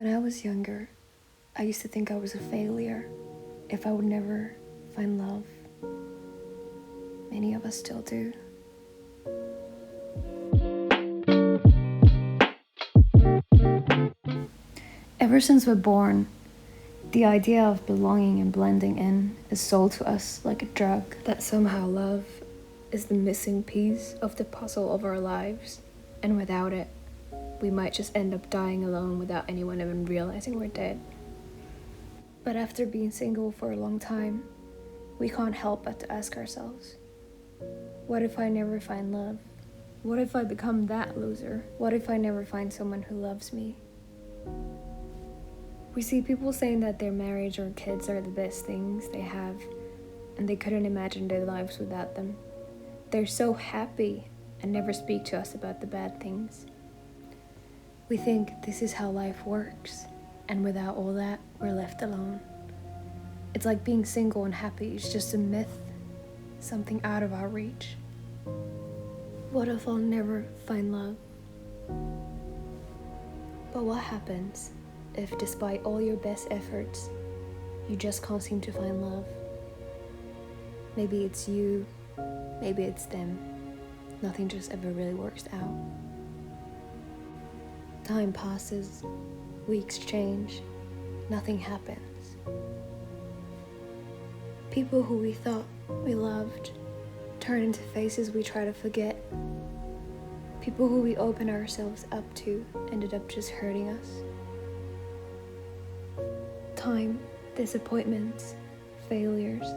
When I was younger, I used to think I was a failure if I would never find love. Many of us still do. Ever since we're born, the idea of belonging and blending in is sold to us like a drug. That somehow love is the missing piece of the puzzle of our lives, and without it, we might just end up dying alone without anyone even realizing we're dead. But after being single for a long time, we can't help but to ask ourselves, what if I never find love? What if I become that loser? What if I never find someone who loves me? We see people saying that their marriage or kids are the best things they have, and they couldn't imagine their lives without them. They're so happy and never speak to us about the bad things. We think this is how life works, and without all that, we're left alone. It's like being single and happy is just a myth, something out of our reach. What if I'll never find love? But what happens if, despite all your best efforts, you just can't seem to find love? Maybe it's you, maybe it's them. Nothing just ever really works out. Time passes, weeks change, nothing happens. People who we thought we loved turn into faces we try to forget. People who we opened ourselves up to ended up just hurting us. Time, disappointments, failures,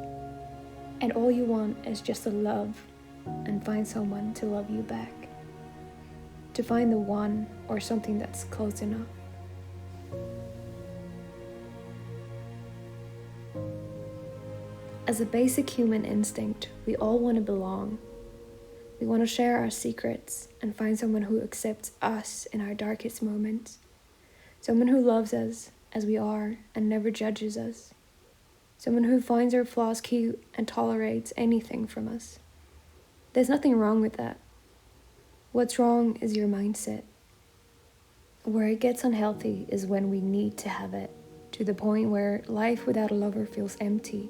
and all you want is just to love and find someone to love you back. To find the one or something that's close enough. As a basic human instinct, we all want to belong. We want to share our secrets and find someone who accepts us in our darkest moments. Someone who loves us as we are and never judges us. Someone who finds our flaws cute and tolerates anything from us. There's nothing wrong with that. What's wrong is your mindset. Where it gets unhealthy is when we need to have it, to the point where life without a lover feels empty,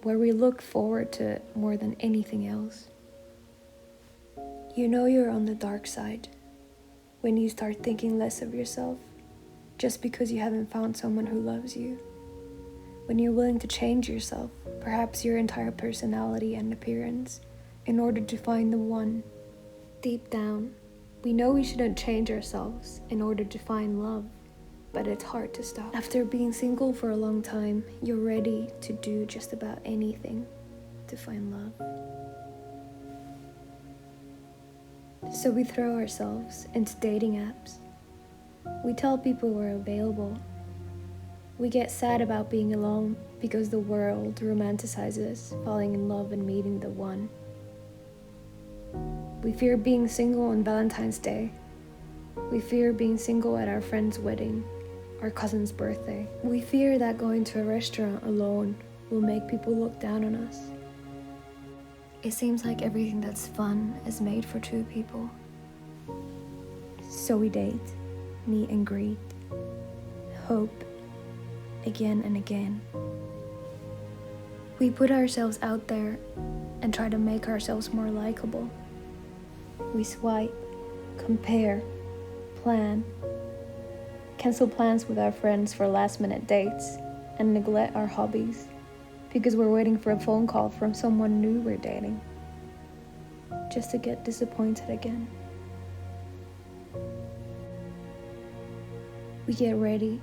where we look forward to it more than anything else. You know you're on the dark side when you start thinking less of yourself just because you haven't found someone who loves you. When you're willing to change yourself, perhaps your entire personality and appearance, in order to find the one. Deep down, we know we shouldn't change ourselves in order to find love, but it's hard to stop. After being single for a long time, you're ready to do just about anything to find love. So we throw ourselves into dating apps. We tell people we're available. We get sad about being alone because the world romanticizes falling in love and meeting the one. We fear being single on Valentine's Day. We fear being single at our friend's wedding, our cousin's birthday. We fear that going to a restaurant alone will make people look down on us. It seems like everything that's fun is made for two people. So we date, meet and greet, hope, again and again. We put ourselves out there and try to make ourselves more likable. We swipe, compare, plan, cancel plans with our friends for last-minute dates, and neglect our hobbies because we're waiting for a phone call from someone new we're dating, just to get disappointed again. We get ready,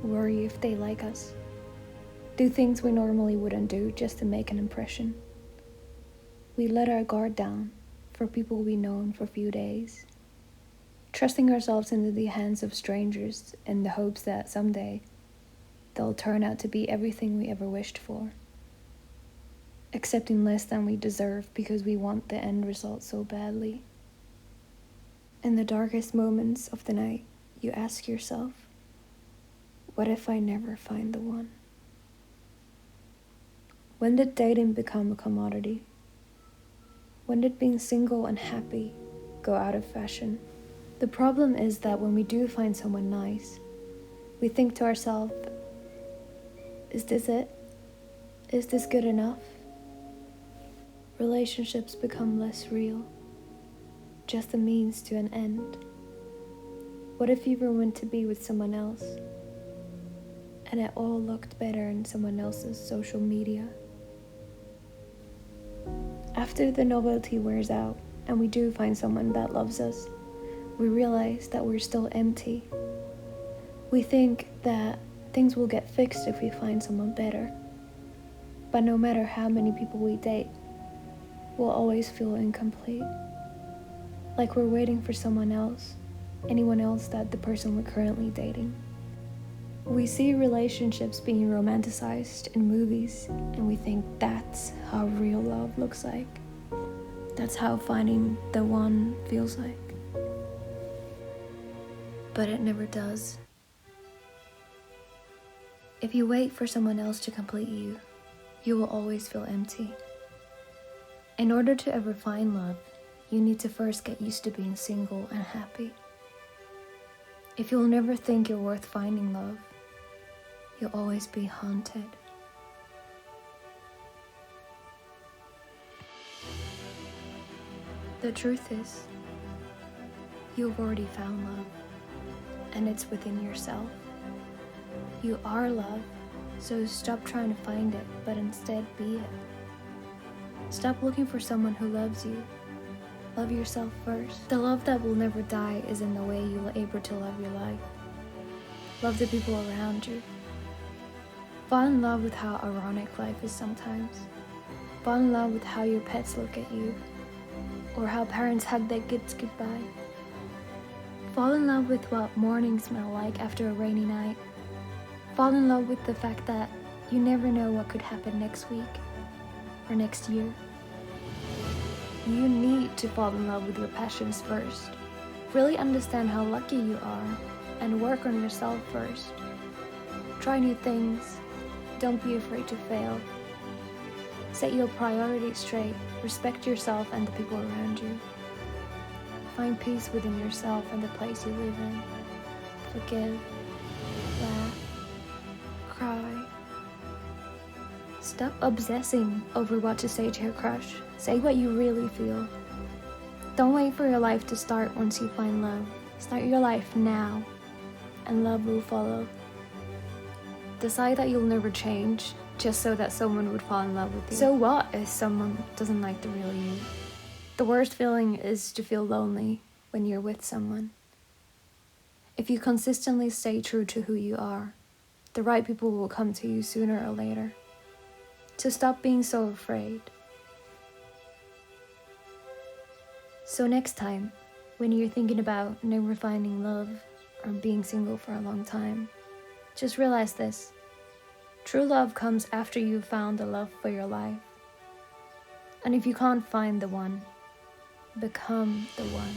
worry if they like us, do things we normally wouldn't do just to make an impression. We let our guard down for people we've known for a few days, trusting ourselves into the hands of strangers in the hopes that someday they'll turn out to be everything we ever wished for, accepting less than we deserve because we want the end result so badly. In the darkest moments of the night, you ask yourself, what if I never find the one? When did dating become a commodity? When did being single and happy go out of fashion? The problem is that when we do find someone nice, We think to ourselves, is this it? Is this good enough? Relationships become less real, just a means to an end. What if you were meant to be with someone else, and it all looked better in someone else's social media? After the novelty wears out, and we do find someone that loves us, we realize that we're still empty. We think that things will get fixed if we find someone better. But no matter how many people we date, we'll always feel incomplete. Like we're waiting for someone else, anyone else that the person we're currently dating. We see relationships being romanticized in movies, and we think that's how real love looks like. That's how finding the one feels like. But it never does. If you wait for someone else to complete you, you will always feel empty. In order to ever find love, you need to first get used to being single and happy. If you'll never think you're worth finding love, you'll always be haunted. The truth is, you've already found love, and it's within yourself. You are love, so stop trying to find it, but instead be it. Stop looking for someone who loves you. Love yourself first. The love that will never die is in the way you are able to love your life. Love the people around you. Fall in love with how ironic life is sometimes. Fall in love with how your pets look at you, or how parents hug their kids goodbye. Fall in love with what mornings smell like after a rainy night. Fall in love with the fact that you never know what could happen next week or next year. You need to fall in love with your passions first. Really understand how lucky you are and work on yourself first. Try new things. Don't be afraid to fail. Set your priorities straight. Respect yourself and the people around you. Find peace within yourself and the place you live in. Forgive. Laugh. Cry. Stop obsessing over what to say to your crush. Say what you really feel. Don't wait for your life to start once you find love. Start your life now, and love will follow. Decide that you'll never change just so that someone would fall in love with you. So what if someone doesn't like the real you? The worst feeling is to feel lonely when you're with someone. If you consistently stay true to who you are, the right people will come to you sooner or later. So stop being so afraid. So next time, when you're thinking about never finding love or being single for a long time, just realize this. True love comes after you've found the love for your life. And if you can't find the one, become the one.